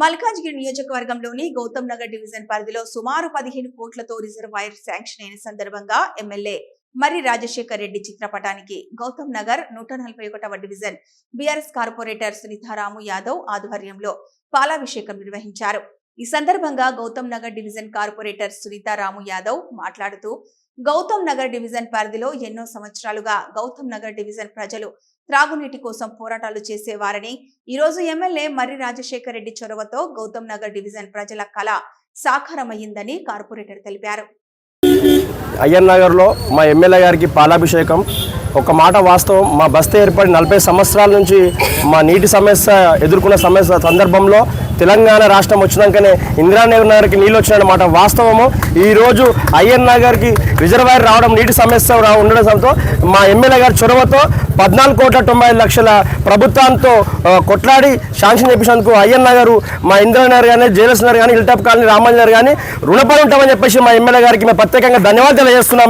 మల్కాజ్గిరి నియోజకవర్గంలోని గౌతమ్ నగర్ డివిజన్ పరిధిలో సుమారు 15 కోట్లతో రిజర్వాయర్ శాంక్షన్ అయిన సందర్భంగా ఎమ్మెల్యే మర్రి రాజశేఖర్ రెడ్డి చిత్రపటానికి గౌతమ్ నగర్ 141వ division BRS corporator Sunitharamu Yadav ఆధ్వర్యంలో పాలాభిషేకం నిర్వహించారు. ఈ సందర్భంగా గౌతమ్ నగర్ డివిజన్ కార్పొరేటర్ సునీతారాము యాదవ్ మాట్లాడుతూ గౌతమ్ నగర్ డివిజన్ పరిధిలో ఎన్నో సంవత్సరాలుగా గౌతమ్ నగర్ డివిజన్ ప్రజలు త్రాగునీటి కోసం పోరాటాలు చేసేవారని, ఈ రోజు ఎమ్మెల్యే మర్రి రాజశేఖర్ రెడ్డి చొరవతో గౌతమ్ నగర్ డివిజన్ ప్రజల కళ సాకారమైందని కార్పొరేటర్ తెలిపారు. అయ్యన్ నగర్లో మా ఎమ్మెల్యే గారికి పాలాభిషేకం. ఒక మాట వాస్తవం, మా బస్తీ ఏర్పడి 40 సంవత్సరాల నుంచి మా నీటి సమస్య ఎదుర్కొన్న సందర్భంలో తెలంగాణ రాష్ట్రం వచ్చినాకనే ఇందిరానగర్కి నీళ్ళు వచ్చిన మాట వాస్తవము. ఈరోజు అయ్యన్ నగర్కి రిజర్వాయర్ రావడం, నీటి సమస్య ఉండడంతో మా ఎమ్మెల్యే గారి చొరవతో 14,95,00,000 ప్రభుత్వంతో కొట్లాడి శాంక్షన్ చేపించినందుకు అయ్యన్ నగర్, మా ఇందిరానగర్ కానీ, జేఎల్ఎస్ నగర్ కానీ, hill top colony, Ramanji Nagar కానీ రుణపడి ఉంటామని చెప్పేసి మా ఎమ్మెల్యే గారికి మేము ప్రత్యేకంగా ధన్యవాదాలు తెలియజేస్తున్నాం.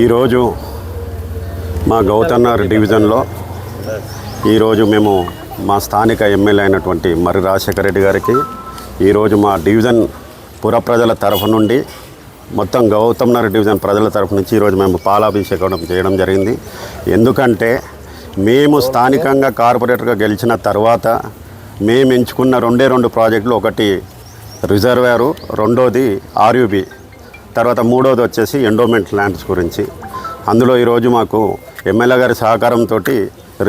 ఈరోజు మా గౌతమ్ నగర్ డివిజన్లో ఈరోజు మేము మా స్థానిక ఎమ్మెల్యే అయినటువంటి మర్రి రాజశేఖర రెడ్డి గారికి ఈరోజు మా డివిజన్ పుర ప్రజల తరఫు నుండి మొత్తం గౌతమ్ నగర్ డివిజన్ ప్రజల తరఫు నుంచి ఈరోజు మేము పాలాభిషేకం చేయడం జరిగింది. ఎందుకంటే మేము స్థానికంగా కార్పొరేటర్గా గెలిచిన తర్వాత మేము ఎంచుకున్న 2 ప్రాజెక్టులు, ఒకటి రిజర్వాయరు, రెండోది ఆర్యూబీ, తర్వాత మూడోది వచ్చేసి ఎండోమెంట్ ల్యాండ్స్ గురించి. అందులో ఈరోజు మాకు ఎమ్మెల్యే గారి సహకారంతో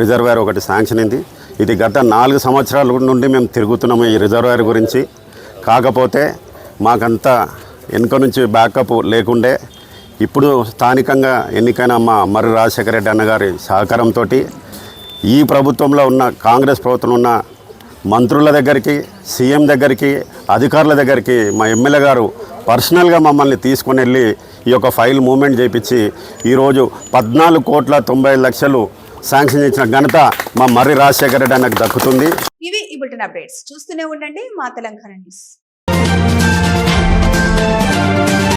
రిజర్వాయర్ ఒకటి శాంక్షన్ అయింది. ఇది గత 4 సంవత్సరాల నుండి మేము తిరుగుతున్నాము ఈ రిజర్వాయర్ గురించి. కాకపోతే మాకంతా వెనుక నుంచి బ్యాకప్ లేకుండే ఇప్పుడు స్థానికంగా ఎన్నికైన మా మర్రి రాజశేఖర రెడ్డి అన్నగారి సహకారంతో ఈ ప్రభుత్వంలో ఉన్న కాంగ్రెస్ ప్రభుత్వంలో ఉన్న మంత్రుల దగ్గరికి, సీఎం దగ్గరికి, అధికారుల దగ్గరికి మా ఎమ్మెల్యే గారు పర్సనల్గా మమ్మల్ని తీసుకుని వెళ్ళి ఈ యొక్క ఫైల్ మూవ్మెంట్ చేయించి ఈరోజు 14,90,00,000 శాంక్షన్ చేసిన ఘనత మా మర్రి రాజశేఖర రెడ్డి అన్నకు దక్కుతుంది. ఇవి ఈ బులెటిన్ అప్డేట్స్. చూస్తూనే ఉండండి మా తెలంగాణ న్యూస్.